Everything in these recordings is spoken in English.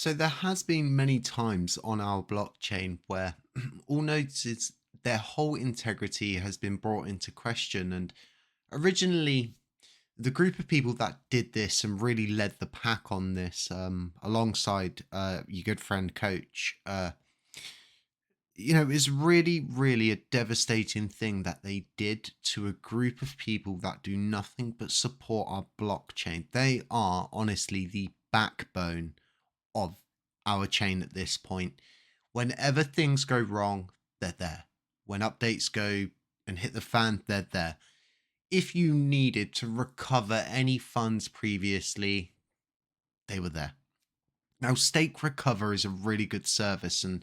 So there has been many times on our blockchain where Allnodes is their whole integrity has been brought into question. And originally, the group of people that did this and really led the pack on this, alongside your good friend Coach, is really, really a devastating thing that they did to a group of people that do nothing but support our blockchain. They are honestly the backbone of our chain at this point. Whenever things go wrong, they're there. When updates go and hit the fan, they're there. If you needed to recover any funds previously, they were there. Now, Stake Recover is a really good service, and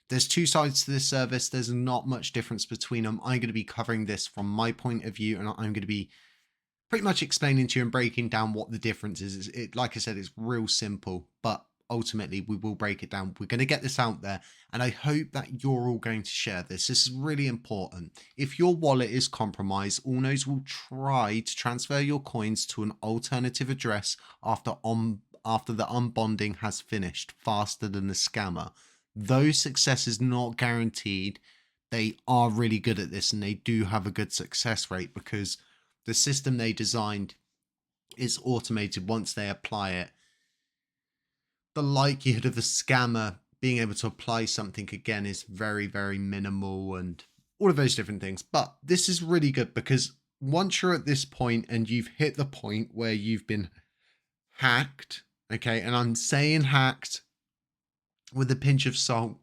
there's two sides to this service. There's not much difference between them. I'm going to be covering this from my point of view, and I'm going to be pretty much explaining to you and breaking down what the difference is. Like I said, it's real simple, but ultimately we will break it down. We're going to get this out there, and I hope that you're all going to share this. This is really important. If your wallet is compromised, Allnodes will try to transfer your coins to an alternative address after the unbonding has finished faster than the scammer. Though success is not guaranteed, they are really good at this, and they do have a good success rate because the system they designed is automated. Once they apply it, the likelihood of the scammer being able to apply something again is very, very minimal, and all of those different things. But this is really good because once you're at this point and you've hit the point where you've been hacked, okay, and I'm saying hacked with a pinch of salt,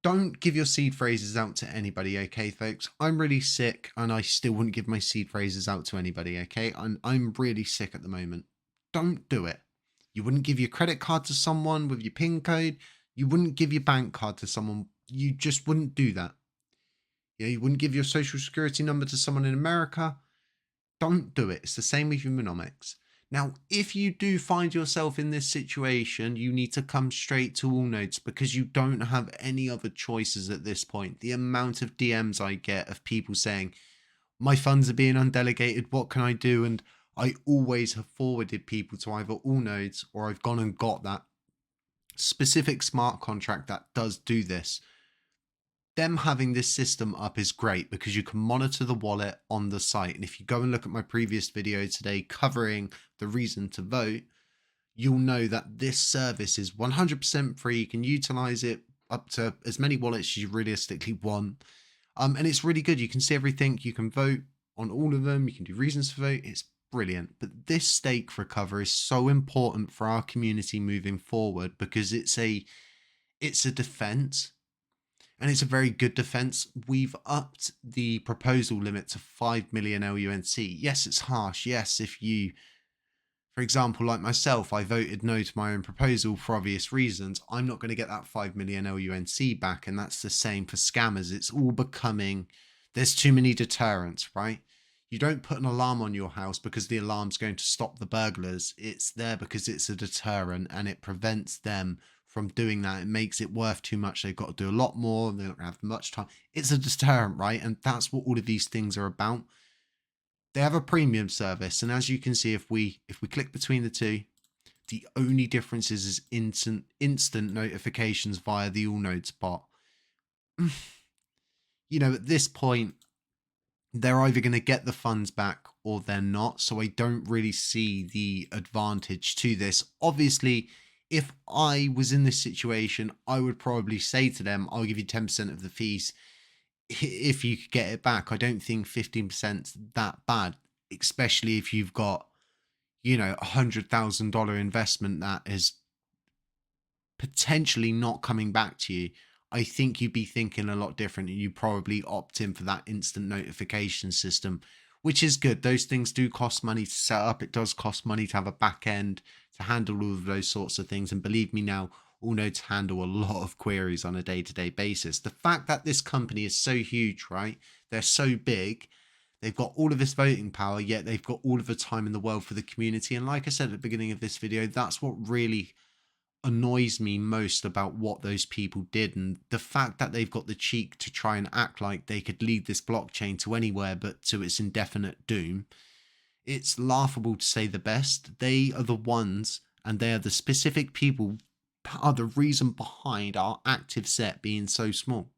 don't give your seed phrases out to anybody, okay, folks? I'm really sick and I still wouldn't give my seed phrases out to anybody, okay? I'm really sick at the moment. Don't do it. You wouldn't give your credit card to someone with your PIN code. You wouldn't give your bank card to someone. You just wouldn't do that. Yeah, you wouldn't give your social security number to someone in America. Don't do it. It's the same with humanomics. Now, if you do find yourself in this situation, you need to come straight to Allnodes because you don't have any other choices at this point. The amount of DMs I get of people saying, my funds are being undelegated, what can I do? And I always have forwarded people to either Allnodes or I've gone and got that specific smart contract that does do this. Them having this system up is great because you can monitor the wallet on the site. And if you go and look at my previous video today covering the reason to vote, you'll know that this service is 100% free. You can utilize it up to as many wallets as you realistically want. And it's really good. You can see everything. You can vote on all of them. You can do reasons to vote. It's brilliant. But this stake recover is so important for our community moving forward because it's a defense. And it's a very good defense. We've upped the proposal limit to 5 million LUNC. Yes, it's harsh. Yes, if you, for example, like myself, I voted no to my own proposal for obvious reasons. I'm not going to get that 5 million LUNC back. And that's the same for scammers. It's all becoming, there's too many deterrents, right? You don't put an alarm on your house because the alarm's going to stop the burglars. It's there because it's a deterrent and it prevents them from doing that. It makes it worth too much. They've got to do a lot more. They don't have much time. It's a deterrent, right? And that's what all of these things are about. They have a premium service, and as you can see, if we click between the two, the only difference is instant notifications via the Allnodes bot. At this point, they're either going to get the funds back or they're not. So I don't really see the advantage to this. Obviously, if I was in this situation, I would probably say to them, I'll give you 10% of the fees if you could get it back. I don't think 15% is that bad, especially if you've got, $100,000 investment that is potentially not coming back to you. I think you'd be thinking a lot different and you probably opt in for that instant notification system, which is good. Those things do cost money to set up. It does cost money to have a back end to handle all of those sorts of things. And believe me now, Allnodes handle a lot of queries on a day-to-day basis. The fact that this company is so huge, right? They're so big. They've got all of this voting power, yet they've got all of the time in the world for the community. And like I said at the beginning of this video, that's what really annoys me most about what those people did, and the fact that they've got the cheek to try and act like they could lead this blockchain to anywhere but to its indefinite doom. It's laughable to say the best. They are the ones, and they are the specific people that are the reason behind our active set being so small,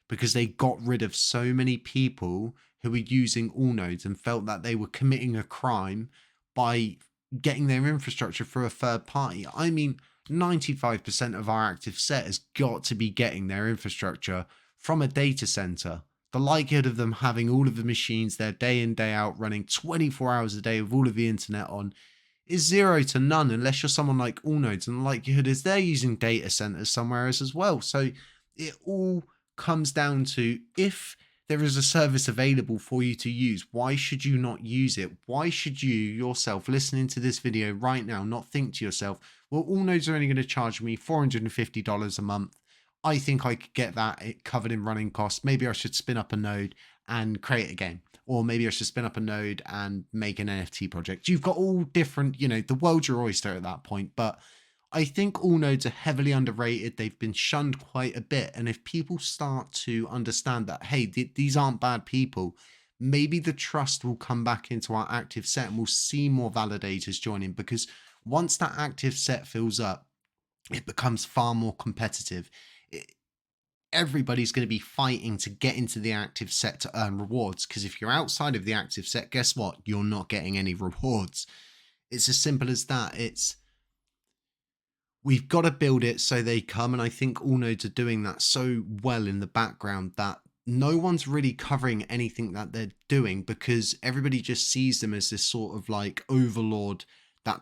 because they got rid of so many people who were using Allnodes and felt that they were committing a crime by getting their infrastructure through a third party. I mean, 95% of our active set has got to be getting their infrastructure from a data center. The likelihood of them having all of the machines there day in, day out, running 24 hours a day with all of the internet on is 0 to none, unless you're someone like Allnodes. And the likelihood is they're using data centers somewhere else as well. So it all comes down to, if there is a service available for you to use, why should you not use it? Why should you yourself, listening to this video right now, not think to yourself, well, Allnodes are only going to charge me $450 a month. I think I could get that covered in running costs. Maybe I should spin up a node and create a game. Or maybe I should spin up a node and make an NFT project. You've got all different, the world's your oyster at that point. But I think all nodes are heavily underrated. They've been shunned quite a bit. And if people start to understand that, hey, these aren't bad people, maybe the trust will come back into our active set and we'll see more validators joining. Because once that active set fills up, it becomes far more competitive. Everybody's going to be fighting to get into the active set to earn rewards, because if you're outside of the active set, guess what? You're not getting any rewards. It's as simple as that. We've got to build it so they come, and I think all nodes are doing that so well in the background that no one's really covering anything that they're doing, because everybody just sees them as this sort of like overlord that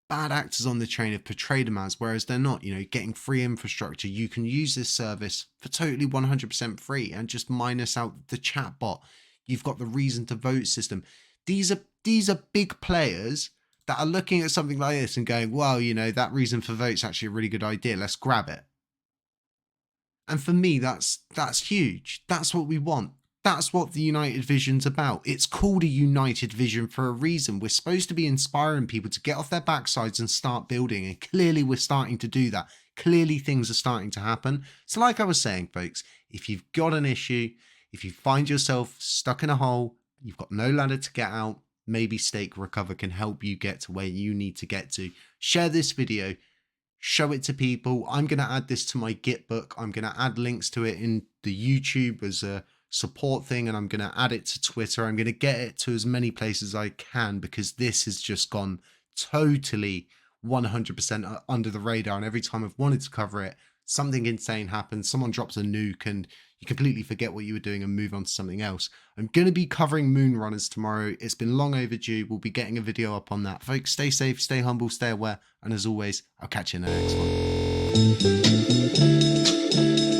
bad actors on the train have portrayed them as, whereas they're not. Getting free infrastructure, you can use this service for totally 100% free and just minus out the chat bot. You've got the reason to vote system. These are big players that are looking at something like this and going, well, that reason for vote's actually a really good idea, let's grab it. And for me, that's huge. That's what we want. That's what the United Vision's about. It's called a United Vision for a reason. We're supposed to be inspiring people to get off their backsides and start building. And clearly we're starting to do that. Clearly things are starting to happen. So like I was saying, folks, if you've got an issue, if you find yourself stuck in a hole, you've got no ladder to get out, maybe Stake Recover can help you get to where you need to get to. Share this video. Show it to people. I'm going to add this to my Git book. I'm going to add links to it in the YouTube as a support thing, and I'm going to add it to Twitter. I'm going to get it to as many places as I can, because this has just gone totally 100% under the radar. And every time I've wanted to cover it, something insane happens. Someone drops a nuke and you completely forget what you were doing and move on to something else. I'm going to be covering moon runners tomorrow. It's been long overdue. We'll be getting a video up on that. Folks, stay safe, stay humble, stay aware. And as always, I'll catch you in the next one.